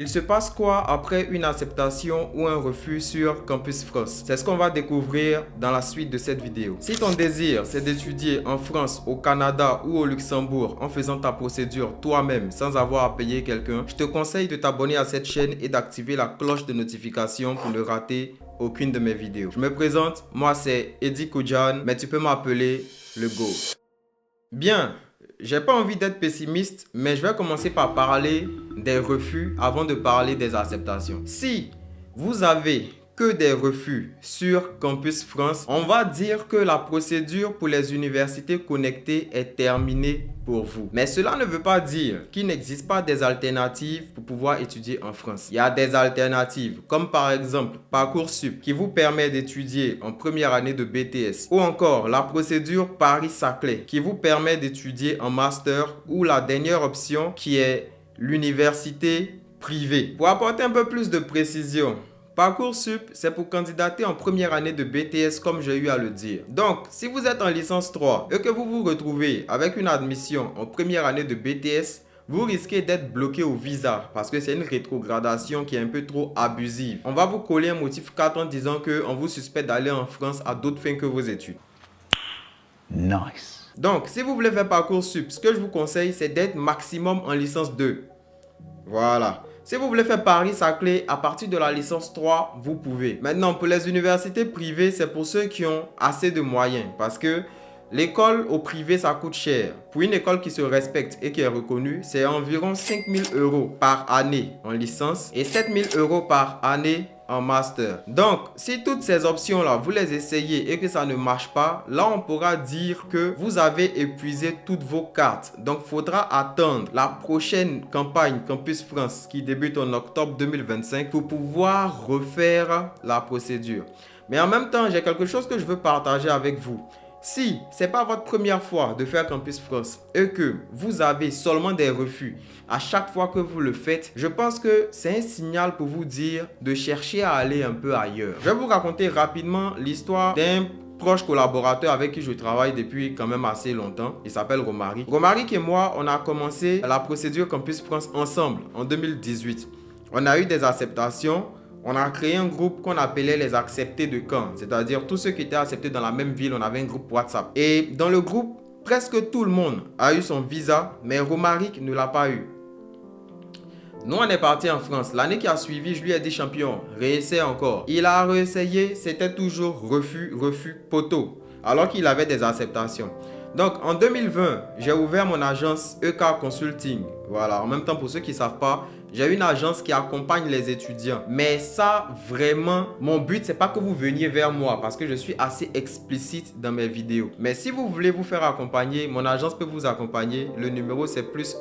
Il se passe quoi après une acceptation ou un refus sur Campus France? C'est ce qu'on va découvrir dans la suite de cette vidéo. Si ton désir c'est d'étudier en France, au Canada ou au Luxembourg en faisant ta procédure toi-même sans avoir à payer quelqu'un, je te conseille de t'abonner à cette chaîne et d'activer la cloche de notification pour ne rater aucune de mes vidéos. Je me présente, moi c'est Eddie Kodjan, mais tu peux m'appeler le GOAT. Bien. J'ai pas envie d'être pessimiste, mais je vais commencer par parler des refus avant de parler des acceptations. Si vous avez que des refus sur Campus France, on va dire que la procédure pour les universités connectées est terminée pour vous. Mais cela ne veut pas dire qu'il n'existe pas des alternatives pour pouvoir étudier en France. Il y a des alternatives comme par exemple Parcoursup qui vous permet d'étudier en première année de BTS ou encore la procédure Paris-Saclay qui vous permet d'étudier en master ou la dernière option qui est l'université privée. Pour apporter un peu plus de précision, Parcoursup, c'est pour candidater en première année de BTS comme j'ai eu à le dire. Donc, si vous êtes en licence 3 et que vous vous retrouvez avec une admission en première année de BTS, vous risquez d'être bloqué au visa parce que c'est une rétrogradation qui est un peu trop abusive. On va vous coller un motif 4 en disant qu'on vous suspecte d'aller en France à d'autres fins que vos études. Nice. Donc, si vous voulez faire Parcoursup, ce que je vous conseille, c'est d'être maximum en licence 2. Voilà. Si vous voulez faire Paris-Saclay, à partir de la licence 3, vous pouvez. Maintenant, pour les universités privées, c'est pour ceux qui ont assez de moyens. Parce que l'école au privé, ça coûte cher. Pour une école qui se respecte et qui est reconnue, c'est environ 5 000 € par année en licence et 7 000 € par année en master. Donc, si toutes ces options-là, vous les essayez et que ça ne marche pas, là, on pourra dire que vous avez épuisé toutes vos cartes. Donc, il faudra attendre la prochaine campagne Campus France qui débute en octobre 2025 pour pouvoir refaire la procédure. Mais en même temps, j'ai quelque chose que je veux partager avec vous. Si ce n'est pas votre première fois de faire Campus France et que vous avez seulement des refus à chaque fois que vous le faites, je pense que c'est un signal pour vous dire de chercher à aller un peu ailleurs. Je vais vous raconter rapidement l'histoire d'un proche collaborateur avec qui je travaille depuis quand même assez longtemps. Il s'appelle Romaric. Romaric et moi, on a commencé la procédure Campus France ensemble en 2018. On a eu des acceptations. On a créé un groupe qu'on appelait les acceptés de Caen. C'est-à-dire tous ceux qui étaient acceptés dans la même ville, on avait un groupe WhatsApp. Et dans le groupe, presque tout le monde a eu son visa, mais Romaric ne l'a pas eu. Nous, on est parti en France. L'année qui a suivi, je lui ai dit champion, réessaie encore. Il a réessayé, c'était toujours refus, poteau, alors qu'il avait des acceptations. Donc, en 2020, j'ai ouvert mon agence EK Consulting. Voilà, en même temps, pour ceux qui ne savent pas, j'ai une agence qui accompagne les étudiants. Mais ça, vraiment, mon but, c'est pas que vous veniez vers moi parce que je suis assez explicite dans mes vidéos. Mais si vous voulez vous faire accompagner, mon agence peut vous accompagner. Le numéro, c'est +1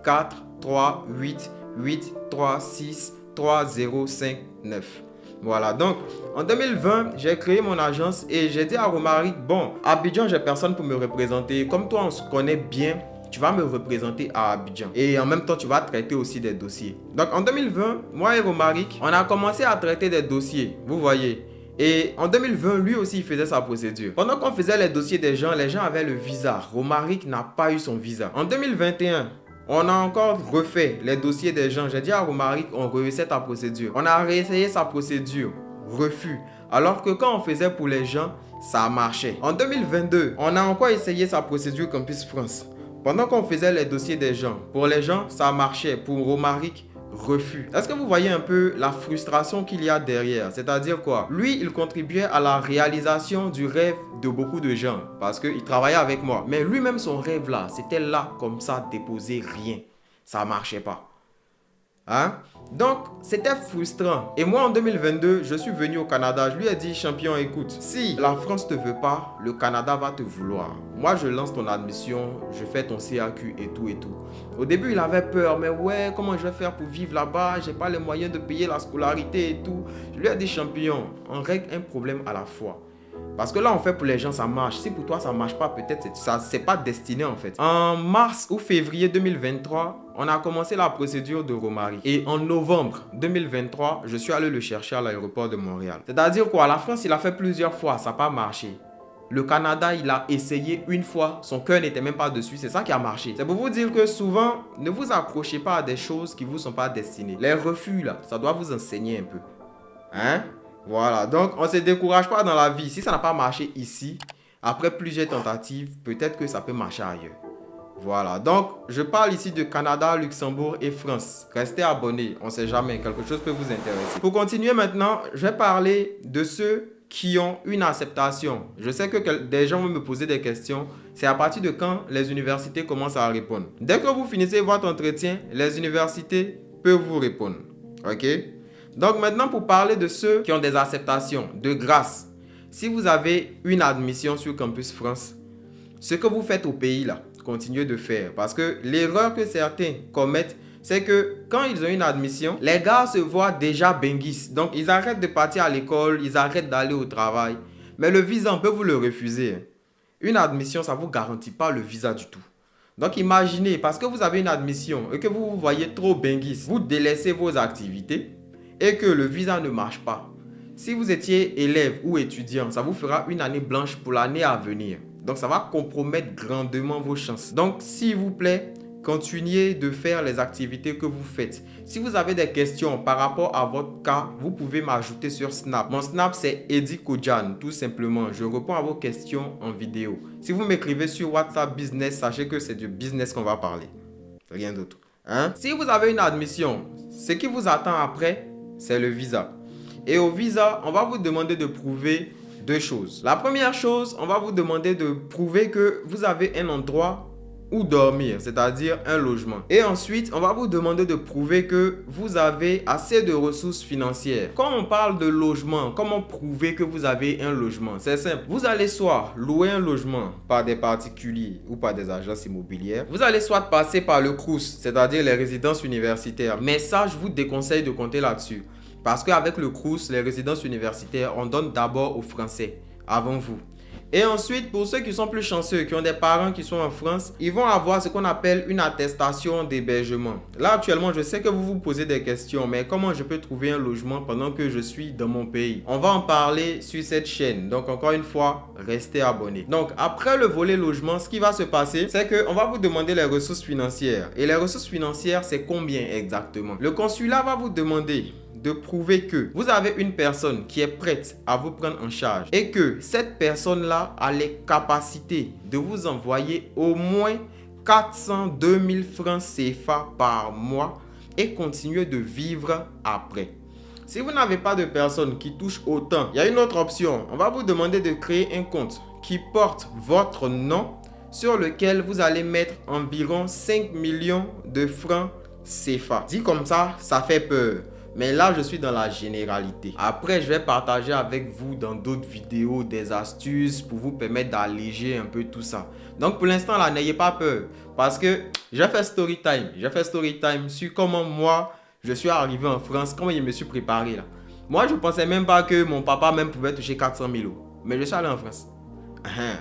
4 3 8 8 3 6 3 0 5 9. Voilà, donc en 2020, j'ai créé mon agence et j'ai dit à Romaric, bon, à Abidjan, j'ai personne pour me représenter. Comme toi, on se connaît bien, tu vas me représenter à Abidjan. Et en même temps, tu vas traiter aussi des dossiers. Donc en 2020, moi et Romaric, on a commencé à traiter des dossiers, vous voyez. Et en 2020, lui aussi, il faisait sa procédure. Pendant qu'on faisait les dossiers des gens, les gens avaient le visa. Romaric n'a pas eu son visa. En 2021, on a encore refait les dossiers des gens. J'ai dit à Romaric, on refaisait ta procédure. On a réessayé sa procédure. Refus. Alors que quand on faisait pour les gens, ça marchait. En 2022, on a encore essayé sa procédure Campus France. Pendant qu'on faisait les dossiers des gens, pour les gens, ça marchait. Pour Romaric, refus. Est-ce que vous voyez un peu la frustration qu'il y a derrière? C'est-à-dire quoi? Lui, il contribuait à la réalisation du rêve de beaucoup de gens parce qu'il travaillait avec moi. Mais lui-même, son rêve là, c'était là comme ça, déposer rien. Ça ne marchait pas. Hein? Donc, c'était frustrant. Et moi, en 2022, je suis venu au Canada. Je lui ai dit, champion, écoute, si la France ne te veut pas, le Canada va te vouloir. Moi, je lance ton admission, je fais ton CAQ et tout et tout. Au début, il avait peur. Mais ouais, comment je vais faire pour vivre là-bas? J'ai pas les moyens de payer la scolarité et tout. Je lui ai dit, champion, on règle un problème à la fois. Parce que là, on fait pour les gens, ça marche. Si pour toi, ça ne marche pas, peut-être ça c'est pas destiné en fait. En mars ou février 2023, on a commencé la procédure de Romaric. Et en novembre 2023, je suis allé le chercher à l'aéroport de Montréal. C'est-à-dire quoi? La France, il a fait plusieurs fois, ça n'a pas marché. Le Canada, il a essayé une fois, son cœur n'était même pas dessus, c'est ça qui a marché. C'est pour vous dire que souvent, ne vous accrochez pas à des choses qui ne vous sont pas destinées. Les refus, là, ça doit vous enseigner un peu. Hein? Voilà, donc on ne se décourage pas dans la vie. Si ça n'a pas marché ici, après plusieurs tentatives, peut-être que ça peut marcher ailleurs. Voilà, donc je parle ici de Canada, Luxembourg et France. Restez abonnés, on ne sait jamais, quelque chose peut vous intéresser. Pour continuer maintenant, je vais parler de ceux qui ont une acceptation. Je sais que des gens vont me poser des questions. C'est à partir de quand les universités commencent à répondre. Dès que vous finissez votre entretien, les universités peuvent vous répondre. Ok? Donc maintenant, pour parler de ceux qui ont des acceptations, de grâce. Si vous avez une admission sur Campus France, ce que vous faites au pays là, continuez de faire. Parce que l'erreur que certains commettent, c'est que quand ils ont une admission, les gars se voient déjà benguis. Donc, ils arrêtent de partir à l'école, ils arrêtent d'aller au travail. Mais le visa, on peut vous le refuser. Une admission, ça ne vous garantit pas le visa du tout. Donc, imaginez, parce que vous avez une admission et que vous vous voyez trop benguis, vous délaissez vos activités et que le visa ne marche pas. Si vous étiez élève ou étudiant, ça vous fera une année blanche pour l'année à venir. Donc, ça va compromettre grandement vos chances. Donc, s'il vous plaît, continuez de faire les activités que vous faites. Si vous avez des questions par rapport à votre cas, vous pouvez m'ajouter sur Snap. Mon Snap, c'est Eddie Kodjan, tout simplement. Je réponds à vos questions en vidéo. Si vous m'écrivez sur WhatsApp Business, sachez que c'est du business qu'on va parler. Rien d'autre. Hein? Si vous avez une admission, ce qui vous attend après, c'est le visa. Et au visa, on va vous demander de prouver deux choses. La première chose, on va vous demander de prouver que vous avez un endroit où dormir, c'est-à-dire un logement. Et ensuite, on va vous demander de prouver que vous avez assez de ressources financières. Quand on parle de logement, comment prouver que vous avez un logement? C'est simple. Vous allez soit louer un logement par des particuliers ou par des agences immobilières. Vous allez soit passer par le CROUS, c'est-à-dire les résidences universitaires. Mais ça, je vous déconseille de compter là-dessus. Parce qu'avec le CROUS, les résidences universitaires, on donne d'abord aux Français, avant vous. Et ensuite, pour ceux qui sont plus chanceux, qui ont des parents qui sont en France, ils vont avoir ce qu'on appelle une attestation d'hébergement. Là, actuellement, je sais que vous vous posez des questions, mais comment je peux trouver un logement pendant que je suis dans mon pays? On va en parler sur cette chaîne. Donc, encore une fois, restez abonnés. Donc, après le volet logement, ce qui va se passer, c'est qu'on va vous demander les ressources financières. Et les ressources financières, c'est combien exactement? Le consulat va vous demander de prouver que vous avez une personne qui est prête à vous prendre en charge et que cette personne-là a les capacités de vous envoyer au moins 402 000 francs CFA par mois et continuer de vivre après. Si vous n'avez pas de personne qui touche autant, il y a une autre option. On va vous demander de créer un compte qui porte votre nom sur lequel vous allez mettre environ 5 millions de francs CFA. Dit comme ça fait peur. Mais là, je suis dans la généralité. Après, je vais partager avec vous dans d'autres vidéos des astuces pour vous permettre d'alléger un peu tout ça. Donc, pour l'instant, là, n'ayez pas peur. Parce que j'ai fait story time. J'ai fait story time sur comment moi, je suis arrivé en France, comment je me suis préparé là. Moi, je ne pensais même pas que mon papa même pouvait toucher 400 000 euros. Mais je suis allé en France.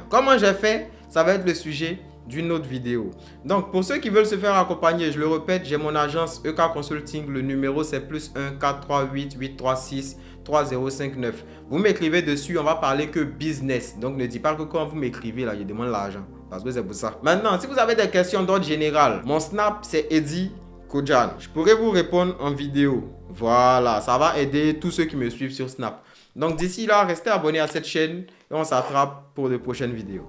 Comment j'ai fait? Ça va être le sujet d'une autre vidéo. Donc, pour ceux qui veulent se faire accompagner, je le répète, j'ai mon agence EK Consulting. Le numéro, c'est +1 438 836 3059. Vous m'écrivez dessus, on va parler que business. Donc, ne dites pas que quand vous m'écrivez, là, je demande l'argent. Parce que c'est pour ça. Maintenant, si vous avez des questions d'ordre général, mon Snap, c'est Eddie Kodjan. Je pourrais vous répondre en vidéo. Voilà, ça va aider tous ceux qui me suivent sur Snap. Donc, d'ici là, restez abonnés à cette chaîne et on s'attrape pour de prochaines vidéos.